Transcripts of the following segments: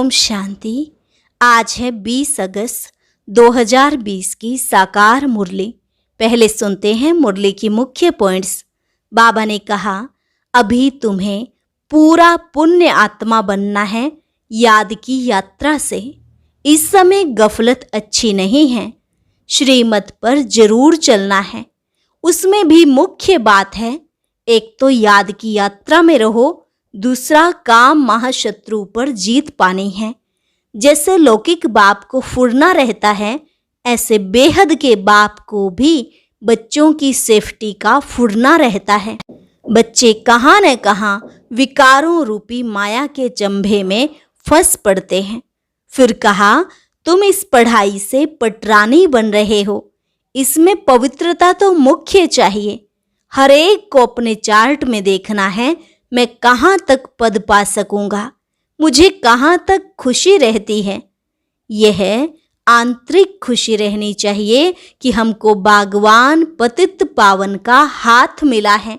ओम शांति। आज है 20 अगस्त 2020 की साकार मुरली। पहले सुनते हैं मुरली की मुख्य पॉइंट्स। बाबा ने कहा, अभी तुम्हें पूरा पुण्य आत्मा बनना है याद की यात्रा से। इस समय गफलत अच्छी नहीं है, श्रीमत पर जरूर चलना है। उसमें भी मुख्य बात है, एक तो याद की यात्रा में रहो, दूसरा काम महाशत्रु पर जीत पानी है। जैसे लौकिक बाप को फुरना रहता है, ऐसे बेहद के बाप को भी बच्चों की सेफ्टी का फुरना रहता है। बच्चे कहाँ न कहाँ विकारों रूपी माया के चंभे में फंस पड़ते हैं। फिर कहा, तुम इस पढ़ाई से पटरानी बन रहे हो, इसमें पवित्रता तो मुख्य चाहिए। हर एक को अपने चार्ट में देखना है, मैं कहाँ तक पद पा सकूंगा, मुझे कहाँ तक खुशी रहती है। यह आंतरिक खुशी रहनी चाहिए कि हमको बागवान पतित पावन का हाथ मिला है।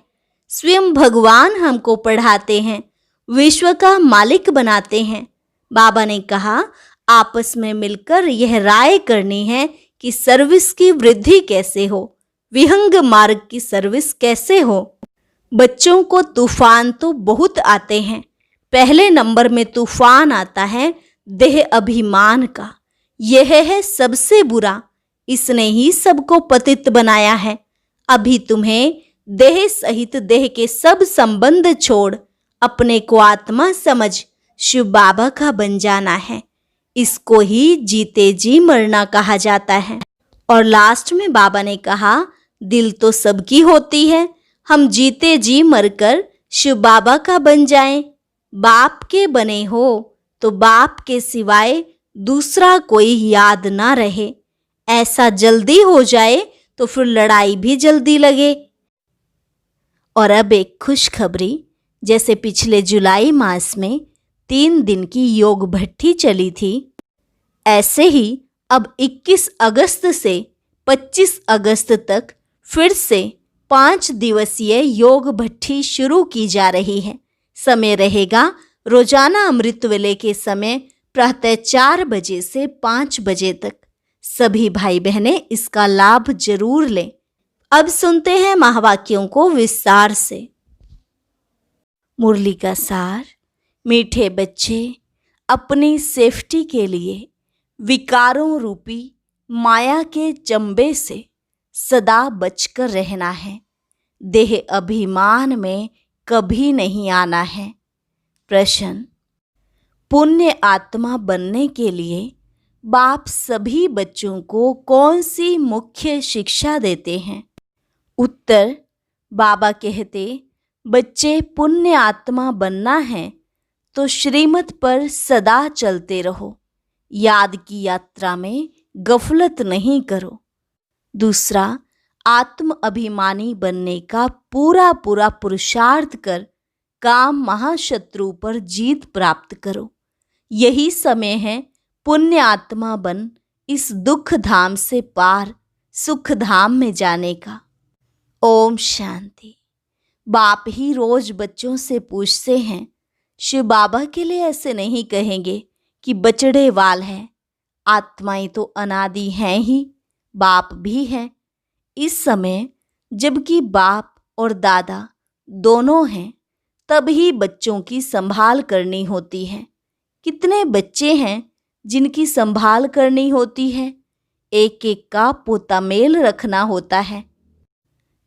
स्वयं भगवान हमको पढ़ाते हैं, विश्व का मालिक बनाते हैं। बाबा ने कहा, आपस में मिलकर यह राय करनी है कि सर्विस की वृद्धि कैसे हो, विहंग मार्ग की सर्विस कैसे हो। बच्चों को तूफान तो बहुत आते हैं। पहले नंबर में तूफान आता है देह अभिमान का। यह है सबसे बुरा, इसने ही सबको पतित बनाया है। अभी तुम्हें देह सहित देह के सब संबंध छोड़ अपने को आत्मा समझ शिव बाबा का बन जाना है। इसको ही जीते जी मरना कहा जाता है। और लास्ट में बाबा ने कहा, दिल तो सबकी होती है, हम जीते जी मरकर शिव बाबा का बन जाएं। बाप के बने हो तो बाप के सिवाय दूसरा कोई याद ना रहे। ऐसा जल्दी हो जाए तो फिर लड़ाई भी जल्दी लगे। और अब एक खुशखबरी, जैसे पिछले जुलाई मास में 3 दिन की योग भट्टी चली थी, ऐसे ही अब 21 अगस्त से 25 अगस्त तक फिर से 5 दिवसीय योग भट्टी शुरू की जा रही है। समय रहेगा रोजाना अमृत वेले के समय प्रातः 4 बजे से 5 बजे तक। सभी भाई बहनें इसका लाभ जरूर लें। अब सुनते हैं महावाक्यों को विस्तार से। मुरली का सार, मीठे बच्चे अपनी सेफ्टी के लिए विकारों रूपी माया के चंबे से सदा बचकर रहना है। देह अभिमान में कभी नहीं आना है। प्रश्न, पुण्य आत्मा बनने के लिए बाप सभी बच्चों को कौन सी मुख्य शिक्षा देते हैं? उत्तर, बाबा कहते, बच्चे पुण्य आत्मा बनना है तो श्रीमत पर सदा चलते रहो, याद की यात्रा में गफलत नहीं करो। दूसरा, आत्म अभिमानी बनने का पूरा पुरुषार्थ कर काम महाशत्रु पर जीत प्राप्त करो। यही समय है पुण्य आत्मा बन इस दुख धाम से पार सुख धाम में जाने का। ओम शांति। बाप ही रोज बच्चों से पूछते हैं, शिव बाबा के लिए ऐसे नहीं कहेंगे कि बचड़े वाल है। आत्माएं तो अनादि हैं ही, बाप भी हैं। इस समय जबकि बाप और दादा दोनों हैं, तब ही बच्चों की संभाल करनी होती है। कितने बच्चे हैं जिनकी संभाल करनी होती है? एक एक का पोता मेल रखना होता है।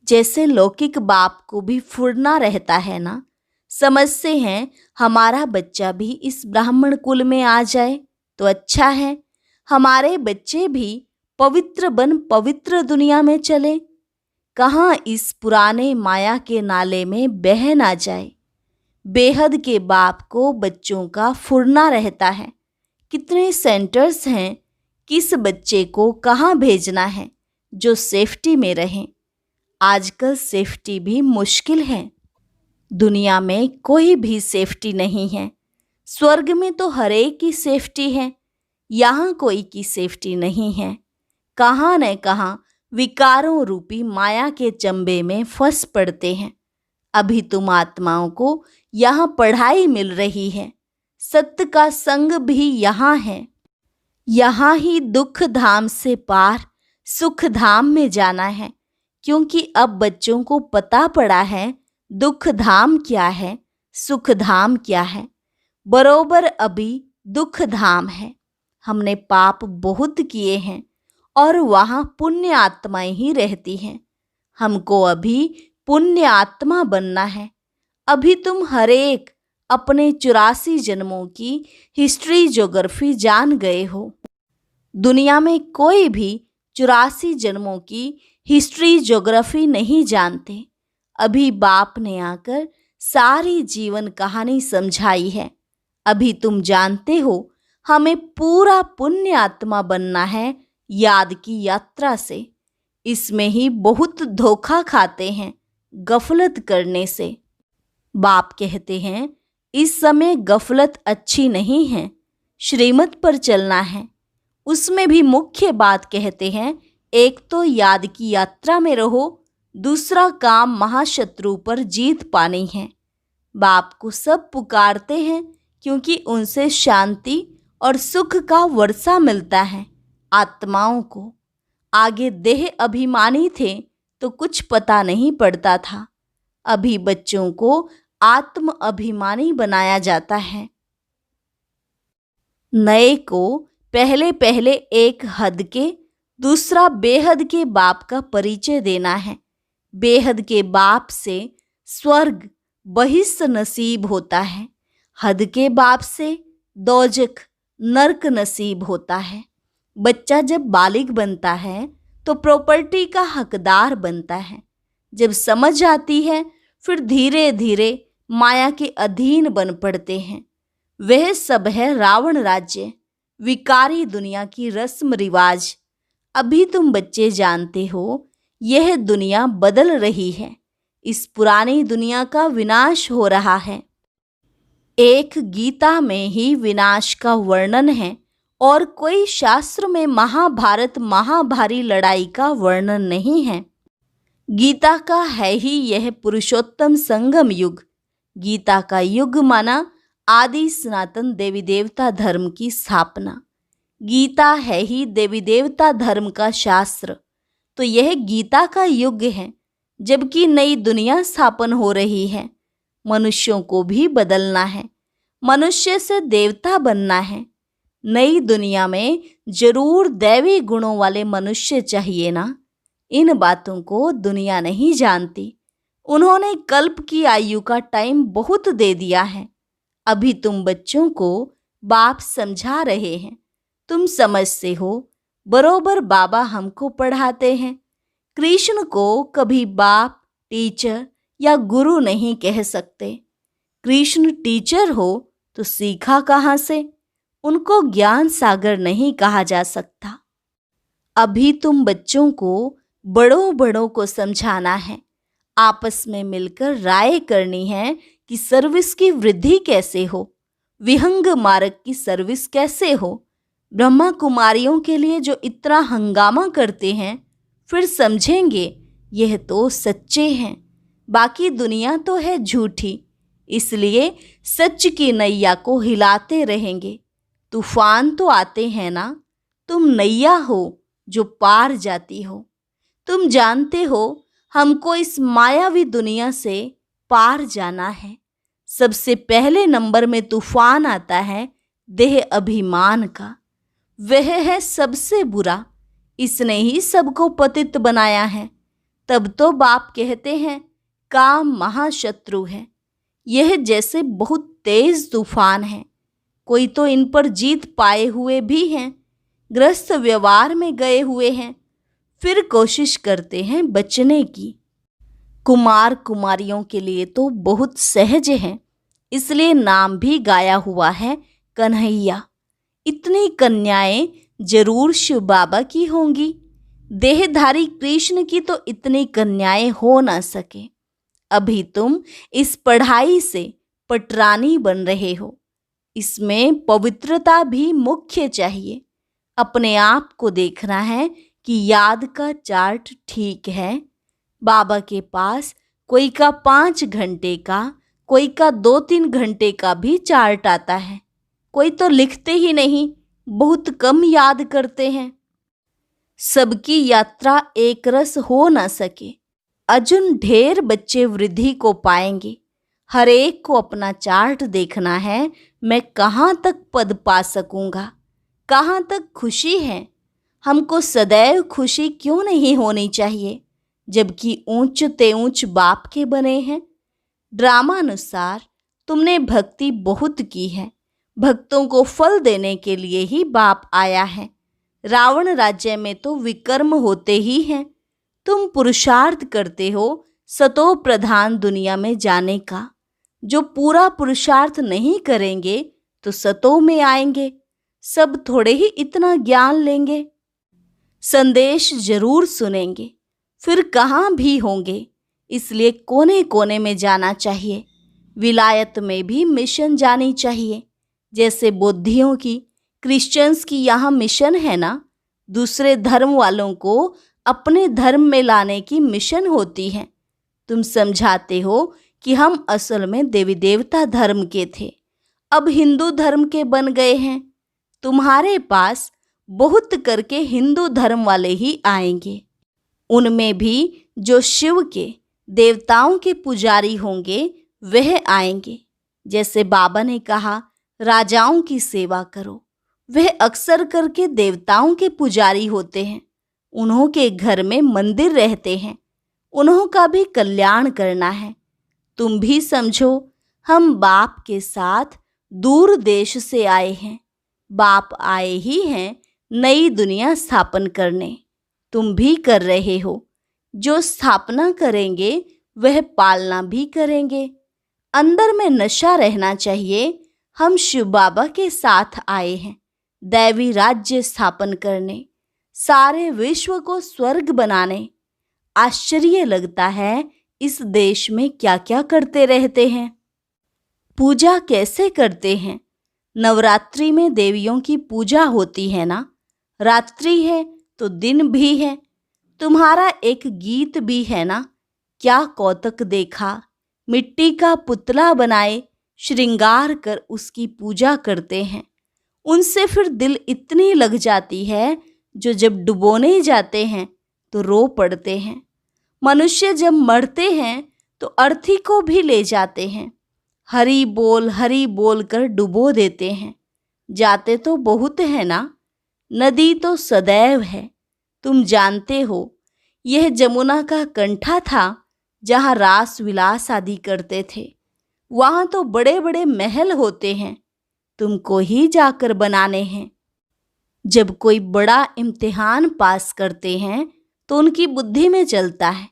जैसे लौकिक बाप को भी फुरना रहता है ना, समझते हैं हमारा बच्चा भी इस ब्राह्मण कुल में आ जाए तो अच्छा है, हमारे बच्चे भी पवित्र बन पवित्र दुनिया में चले, कहाँ इस पुराने माया के नाले में बह ना जाए। बेहद के बाप को बच्चों का फुरना रहता है। कितने सेंटर्स हैं, किस बच्चे को कहाँ भेजना है जो सेफ्टी में रहें। आजकल सेफ्टी भी मुश्किल है। दुनिया में कोई भी सेफ्टी नहीं है। स्वर्ग में तो हर एक की सेफ्टी है, यहाँ कोई की सेफ्टी नहीं है। कहाँ न कहाँ विकारों रूपी माया के चंबे में फंस पड़ते हैं। अभी तुम आत्माओं को यहाँ पढ़ाई मिल रही है, सत्य का संग भी यहाँ है। यहाँ ही दुख धाम से पार सुख धाम में जाना है, क्योंकि अब बच्चों को पता पड़ा है दुख धाम क्या है, सुख धाम क्या है। बरोबर अभी दुख धाम है। हमने पाप बहुत किए हैं और वहाँ पुण्य आत्माएं ही रहती हैं। हमको अभी पुण्य आत्मा बनना है। अभी तुम हरेक अपने 84 जन्मों की हिस्ट्री ज्योग्राफी जान गए हो। दुनिया में कोई भी 84 जन्मों की हिस्ट्री ज्योग्राफी नहीं जानते। अभी बाप ने आकर सारी जीवन कहानी समझाई है। अभी तुम जानते हो हमें पूरा पुण्य आत्मा बनना है याद की यात्रा से। इसमें ही बहुत धोखा खाते हैं गफलत करने से। बाप कहते हैं इस समय गफलत अच्छी नहीं है, श्रीमत पर चलना है। उसमें भी मुख्य बात कहते हैं, एक तो याद की यात्रा में रहो, दूसरा काम महाशत्रु पर जीत पानी है। बाप को सब पुकारते हैं क्योंकि उनसे शांति और सुख का वर्षा मिलता है आत्माओं को। आगे देह अभिमानी थे तो कुछ पता नहीं पड़ता था। अभी बच्चों को आत्म अभिमानी बनाया जाता है। नए को पहले पहले एक हद के, दूसरा बेहद के बाप का परिचय देना है। बेहद के बाप से स्वर्ग बहिष्ठ नसीब होता है। हद के बाप से दोजख नरक नसीब होता है। बच्चा जब बालिग बनता है तो प्रॉपर्टी का हकदार बनता है। जब समझ आती है फिर धीरे धीरे माया के अधीन बन पड़ते हैं। वह सब है रावण राज्य, विकारी दुनिया की रस्म रिवाज। अभी तुम बच्चे जानते हो यह दुनिया बदल रही है। इस पुरानी दुनिया का विनाश हो रहा है। एक गीता में ही विनाश का वर्णन है और कोई शास्त्र में महाभारत महाभारी लड़ाई का वर्णन नहीं है। गीता का है ही यह पुरुषोत्तम संगम युग। गीता का युग माना आदि सनातन देवी देवता धर्म की स्थापना। गीता है ही देवी देवता धर्म का शास्त्र। तो यह गीता का युग है, जबकि नई दुनिया स्थापन हो रही है। मनुष्यों को भी बदलना है, मनुष्य से देवता बनना है। नई दुनिया में जरूर दैवी गुणों वाले मनुष्य चाहिए ना। इन बातों को दुनिया नहीं जानती। उन्होंने कल्प की आयु का टाइम बहुत दे दिया है। अभी तुम बच्चों को बाप समझा रहे हैं, तुम समझते हो। बरोबर बाबा हमको पढ़ाते हैं। कृष्ण को कभी बाप, टीचर या गुरु नहीं कह सकते। कृष्ण टीचर हो तो सीखा कहाँ से? उनको ज्ञान सागर नहीं कहा जा सकता। अभी तुम बच्चों को बड़ों बड़ों को समझाना है। आपस में मिलकर राय करनी है कि सर्विस की वृद्धि कैसे हो, विहंग मार्ग की सर्विस कैसे हो। ब्रह्मा कुमारियों के लिए जो इतना हंगामा करते हैं, फिर समझेंगे यह तो सच्चे हैं, बाकी दुनिया तो है झूठी। इसलिए सच की नैया को हिलाते रहेंगे। तूफान तो आते हैं ना, तुम नैया हो जो पार जाती हो। तुम जानते हो हमको इस मायावी दुनिया से पार जाना है। सबसे पहले नंबर में तूफान आता है देह अभिमान का। वह है सबसे बुरा। इसने ही सबको पतित बनाया है। तब तो बाप कहते हैं काम महाशत्रु है। यह जैसे बहुत तेज तूफान है। कोई तो इन पर जीत पाए हुए भी हैं, ग्रस्त व्यवहार में गए हुए हैं, फिर कोशिश करते हैं बचने की। कुमार कुमारियों के लिए तो बहुत सहज है, इसलिए नाम भी गाया हुआ है कन्हैया। इतनी कन्याएं जरूर शिव बाबा की होंगी। देहधारी कृष्ण की तो इतनी कन्याएं हो ना सके। अभी तुम इस पढ़ाई से पटरानी बन रहे हो। इसमें पवित्रता भी मुख्य चाहिए। अपने आप को देखना है कि याद का चार्ट ठीक है। बाबा के पास कोई का 5 घंटे का, कोई का 2-3 घंटे का भी चार्ट आता है। कोई तो लिखते ही नहीं, बहुत कम याद करते हैं। सबकी यात्रा एक रस हो न सके, अजुन ढेर बच्चे वृद्धि को पाएंगे। हर एक को अपना चार्ट देखना है, मैं कहाँ तक पद पा सकूंगा, कहाँ तक खुशी है। हमको सदैव खुशी क्यों नहीं होनी चाहिए, जबकि ऊंच ते ऊंच बाप के बने हैं। ड्रामानुसार तुमने भक्ति बहुत की है, भक्तों को फल देने के लिए ही बाप आया है। रावण राज्य में तो विकर्म होते ही हैं। तुम पुरुषार्थ करते हो सतो प्रधान दुनिया में जाने का। जो पूरा पुरुषार्थ नहीं करेंगे तो सतो में आएंगे। सब थोड़े ही इतना ज्ञान लेंगे, संदेश जरूर सुनेंगे, फिर कहाँ भी होंगे। इसलिए कोने कोने में जाना चाहिए। विलायत में भी मिशन जानी चाहिए, जैसे बौद्धियों की, क्रिश्चियंस की यहाँ मिशन है ना। दूसरे धर्म वालों को अपने धर्म में लाने की मिशन होती है। तुम समझाते हो कि हम असल में देवी देवता धर्म के थे, अब हिंदू धर्म के बन गए हैं। तुम्हारे पास बहुत करके हिंदू धर्म वाले ही आएंगे। उनमें भी जो शिव के देवताओं के पुजारी होंगे वह आएंगे। जैसे बाबा ने कहा राजाओं की सेवा करो, वह अक्सर करके देवताओं के पुजारी होते हैं। उन्हों के घर में मंदिर रहते हैं, उन्हों का भी कल्याण करना है। तुम भी समझो, हम बाप के साथ दूर देश से आए हैं। बाप आए ही हैं नई दुनिया स्थापन करने। तुम भी कर रहे हो। जो स्थापना करेंगे वह पालना भी करेंगे। अंदर में नशा रहना चाहिए। हम शिव बाबा के साथ आए हैं दैवी राज्य स्थापन करने, सारे विश्व को स्वर्ग बनाने। आश्चर्य लगता है इस देश में क्या क्या करते रहते हैं। पूजा कैसे करते हैं? नवरात्रि में देवियों की पूजा होती है ना। रात्रि है तो दिन भी है। तुम्हारा एक गीत भी है ना, क्या कौतक देखा। मिट्टी का पुतला बनाए श्रृंगार कर उसकी पूजा करते हैं। उनसे फिर दिल इतनी लग जाती है, जो जब डुबोने जाते हैं तो रो पड़ते हैं। मनुष्य जब मरते हैं तो अर्थी को भी ले जाते हैं, हरि बोल कर डुबो देते हैं। जाते तो बहुत है ना, नदी तो सदैव है। तुम जानते हो यह जमुना का कंठा था जहाँ रास विलास आदि करते थे। वहाँ तो बड़े बड़े महल होते हैं, तुमको ही जाकर बनाने हैं। जब कोई बड़ा इम्तिहान पास करते हैं तो उनकी बुद्धि में चलता है,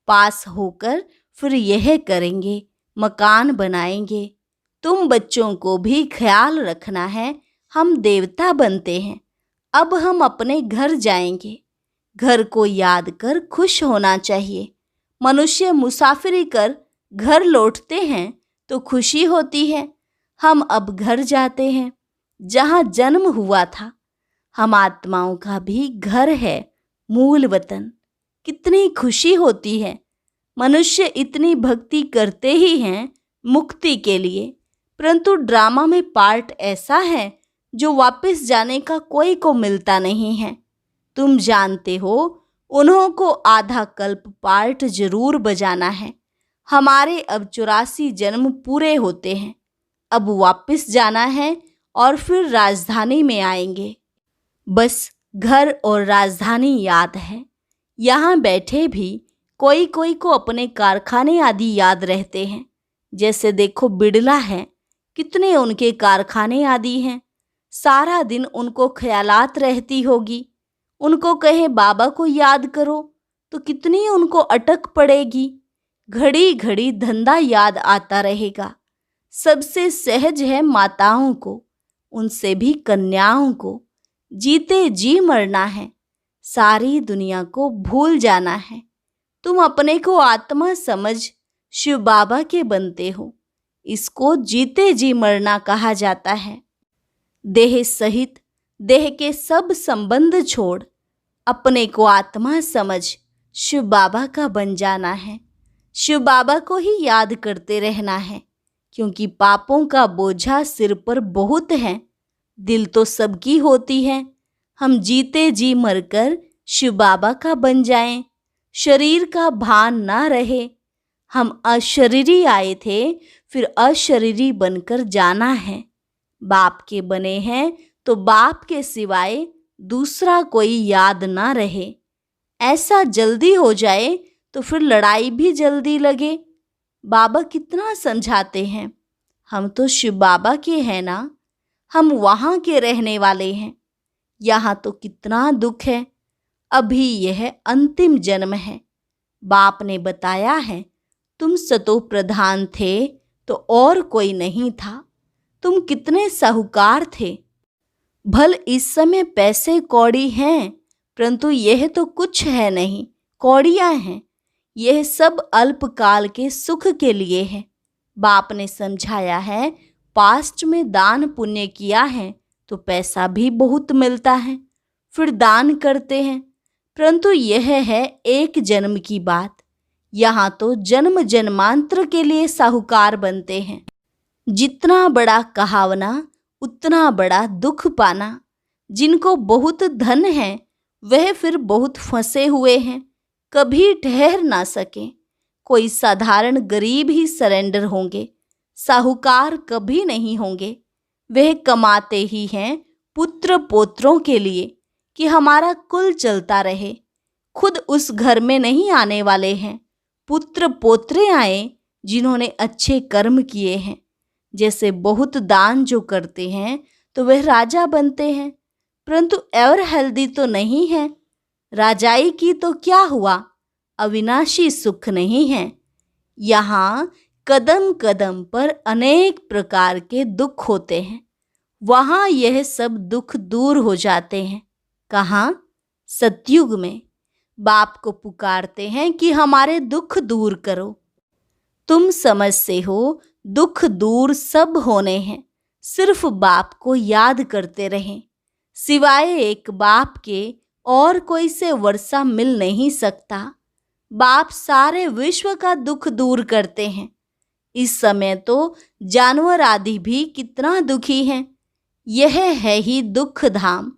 पास होकर फिर यह करेंगे, मकान बनाएंगे। तुम बच्चों को भी ख्याल रखना है, हम देवता बनते हैं। अब हम अपने घर जाएंगे। घर को याद कर खुश होना चाहिए। मनुष्य मुसाफिरी कर घर लौटते हैं तो खुशी होती है। हम अब घर जाते हैं जहाँ जन्म हुआ था। हम आत्माओं का भी घर है, मूल वतन। कितनी खुशी होती है। मनुष्य इतनी भक्ति करते ही हैं मुक्ति के लिए, परंतु ड्रामा में पार्ट ऐसा है जो वापस जाने का कोई को मिलता नहीं है। तुम जानते हो उन्हों को आधा कल्प पार्ट जरूर बजाना है। हमारे अब 84 जन्म पूरे होते हैं, अब वापस जाना है और फिर राजधानी में आएंगे। बस घर और राजधानी याद है। यहाँ बैठे भी कोई कोई को अपने कारखाने आदि याद रहते हैं। जैसे देखो बिड़ला है, कितने उनके कारखाने आदि हैं। सारा दिन उनको ख्यालात रहती होगी। उनको कहे बाबा को याद करो तो कितनी उनको अटक पड़ेगी। घड़ी घड़ी धंधा याद आता रहेगा। सबसे सहज है माताओं को, उनसे भी कन्याओं को। जीते जी मरना है, सारी दुनिया को भूल जाना है। तुम अपने को आत्मा समझ शिव बाबा के बनते हो। इसको जीते जी मरना कहा जाता है। देह सहित देह के सब संबंध छोड़ अपने को आत्मा समझ शिव बाबा का बन जाना है। शिव बाबा को ही याद करते रहना है, क्योंकि पापों का बोझा सिर पर बहुत है। दिल तो सबकी होती है। हम जीते जी मरकर शिव बाबा का बन जाएं, शरीर का भान ना रहे। हम अशरीरी आए थे, फिर अशरीरी बनकर जाना है। बाप के बने हैं तो बाप के सिवाय दूसरा कोई याद ना रहे। ऐसा जल्दी हो जाए तो फिर लड़ाई भी जल्दी लगे। बाबा कितना समझाते हैं। हम तो शिव बाबा के हैं ना, हम वहाँ के रहने वाले हैं। यहाँ तो कितना दुख है। अभी यह अंतिम जन्म है। बाप ने बताया है, तुम सतो प्रधान थे तो और कोई नहीं था। तुम कितने साहूकार थे। भल इस समय पैसे कौड़ी हैं, परंतु यह तो कुछ है नहीं, कौड़ियाँ हैं। यह सब अल्पकाल के सुख के लिए है। बाप ने समझाया है, पास्ट में दान पुण्य किया है तो पैसा भी बहुत मिलता है, फिर दान करते हैं। परंतु यह है एक जन्म की बात। यहाँ तो जन्म जन्मांतर के लिए साहूकार बनते हैं। जितना बड़ा कहावना उतना बड़ा दुख पाना। जिनको बहुत धन है वह फिर बहुत फंसे हुए हैं, कभी ठहर ना सके। कोई साधारण गरीब ही सरेंडर होंगे, साहूकार कभी नहीं होंगे। वह कमाते ही हैं पुत्र पोत्रों के लिए कि हमारा कुल चलता रहे। खुद उस घर में नहीं आने वाले हैं, पुत्र पोत्रे आए जिन्होंने अच्छे कर्म किए हैं। जैसे बहुत दान जो करते हैं तो वह राजा बनते हैं, परंतु एवर हेल्दी तो नहीं है। राजाई की तो क्या हुआ, अविनाशी सुख नहीं है। यहाँ कदम कदम पर अनेक प्रकार के दुख होते हैं। वहाँ यह सब दुख दूर हो जाते हैं। कहाँ? सतयुग में। बाप को पुकारते हैं कि हमारे दुख दूर करो। तुम समझते हो दुख दूर सब होने हैं, सिर्फ बाप को याद करते रहें। सिवाय एक बाप के और कोई से वर्षा मिल नहीं सकता। बाप सारे विश्व का दुख दूर करते हैं। इस समय तो जानवर आदि भी कितना दुखी हैं। यह है ही दुख धाम।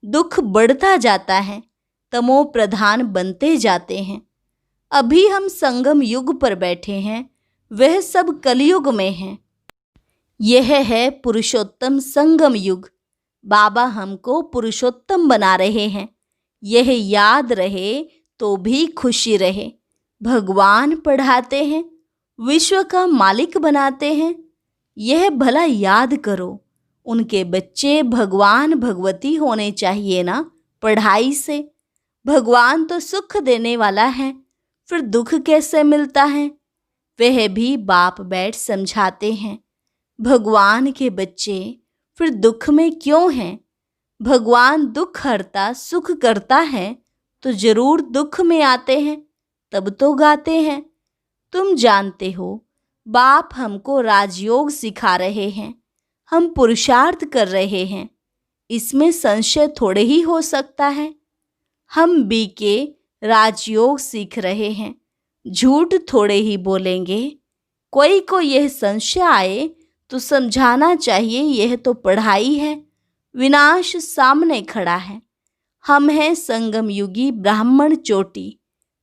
दुख बढ़ता जाता है, तमो प्रधान बनते जाते हैं। अभी हम संगम युग पर बैठे हैं, वह सब कलयुग में है। यह है पुरुषोत्तम संगम युग। बाबा हमको पुरुषोत्तम बना रहे हैं। यह याद रहे तो भी खुशी रहे। भगवान पढ़ाते हैं, विश्व का मालिक बनाते हैं। यह भला याद करो, उनके बच्चे भगवान भगवती होने चाहिए ना। पढ़ाई से भगवान तो सुख देने वाला है, फिर दुख कैसे मिलता है? वह भी बाप बैठ समझाते हैं। भगवान के बच्चे फिर दुख में क्यों हैं? भगवान दुख हरता सुख करता है तो जरूर दुख में आते हैं, तब तो गाते हैं। तुम जानते हो बाप हमको राजयोग सिखा रहे हैं, हम पुरुषार्थ कर रहे हैं, इसमें संशय थोड़े ही हो सकता है। हम बीके राजयोग सीख रहे हैं, झूठ थोड़े ही बोलेंगे। कोई को यह संशय आए तो समझाना चाहिए, यह तो पढ़ाई है, विनाश सामने खड़ा है। हम हैं संगम युगी ब्राह्मण चोटी।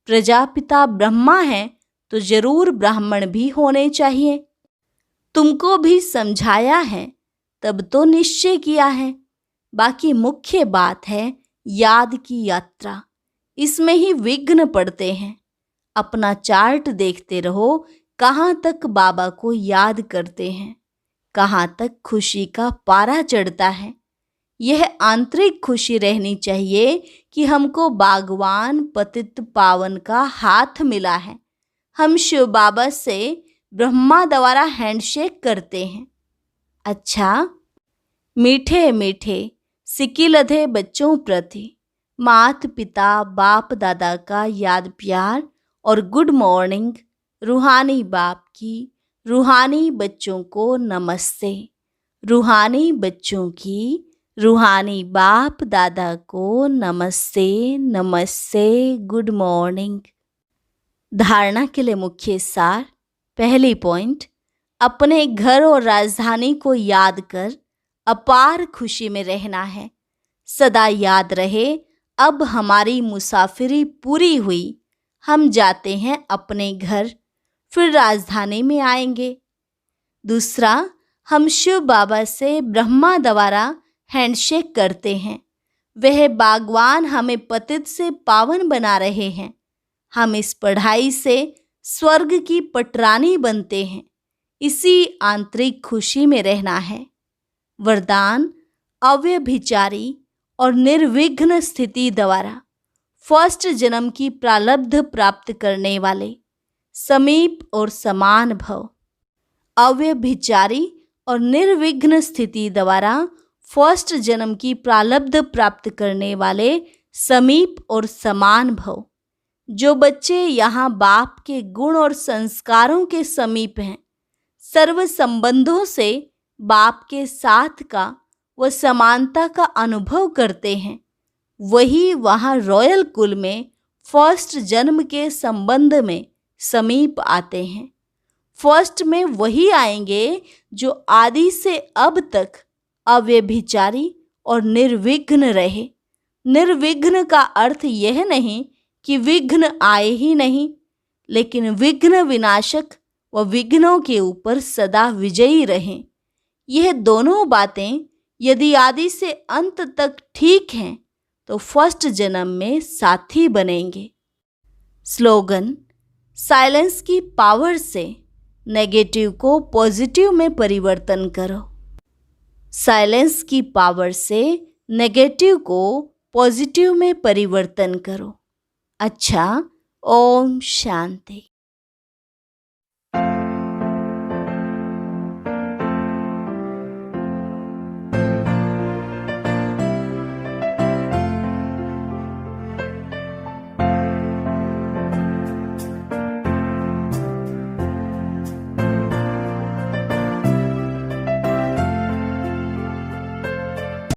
प्रजापिता ब्रह्मा है तो जरूर ब्राह्मण भी होने चाहिए। तुमको भी समझाया है, तब तो निश्चय किया है। बाकी मुख्य बात है याद की यात्रा, इसमें ही विघ्न पड़ते हैं। अपना चार्ट देखते रहो, कहाँ तक बाबा को याद करते हैं, कहाँ तक खुशी का पारा चढ़ता है। यह आंतरिक खुशी रहनी चाहिए कि हमको बागवान पतित पावन का हाथ मिला है। हम शिव बाबा से ब्रह्मा द्वारा हैंडशेक करते हैं। अच्छा, मीठे मीठे सिकिलधे बच्चों प्रति मात पिता बाप दादा का याद प्यार और गुड मॉर्निंग। रूहानी बाप की रूहानी बच्चों को नमस्ते। रूहानी बच्चों की रूहानी बाप दादा को नमस्ते नमस्ते, गुड मॉर्निंग। धारणा के लिए मुख्य सार। पहली पॉइंट, अपने घर और राजधानी को याद कर अपार खुशी में रहना है। सदा याद रहे, अब हमारी मुसाफिरी पूरी हुई, हम जाते हैं अपने घर, फिर राजधानी में आएंगे। दूसरा, हम शिव बाबा से ब्रह्मा द्वारा हैंडशेक करते हैं। वह बागवान हमें पतित से पावन बना रहे हैं। हम इस पढ़ाई से स्वर्ग की पटरानी बनते हैं। इसी आंतरिक खुशी में रहना है। वरदान, अव्यभिचारी और निर्विघ्न स्थिति द्वारा फर्स्ट जन्म की प्रारब्ध प्राप्त करने वाले समीप और समान भव। अव्यभिचारी और निर्विघ्न स्थिति द्वारा फर्स्ट जन्म की प्रारब्ध प्राप्त करने वाले समीप और समान भव। जो बच्चे यहाँ बाप के गुण और संस्कारों के समीप हैं, सर्व संबंधों से बाप के साथ का व समानता का अनुभव करते हैं, वही वहाँ रॉयल कुल में फर्स्ट जन्म के संबंध में समीप आते हैं। फर्स्ट में वही आएंगे जो आदि से अब तक अव्यभिचारी और निर्विघ्न रहे। निर्विघ्न का अर्थ यह नहीं कि विघ्न आए ही नहीं, लेकिन विघ्न विनाशक व विघ्नों के ऊपर सदा विजयी रहें। यह दोनों बातें यदि आदि से अंत तक ठीक हैं तो फर्स्ट जन्म में साथी बनेंगे। स्लोगन, साइलेंस की पावर से नेगेटिव को पॉजिटिव में परिवर्तन करो। साइलेंस की पावर से नेगेटिव को पॉजिटिव में परिवर्तन करो। अच्छा, ओम शांति।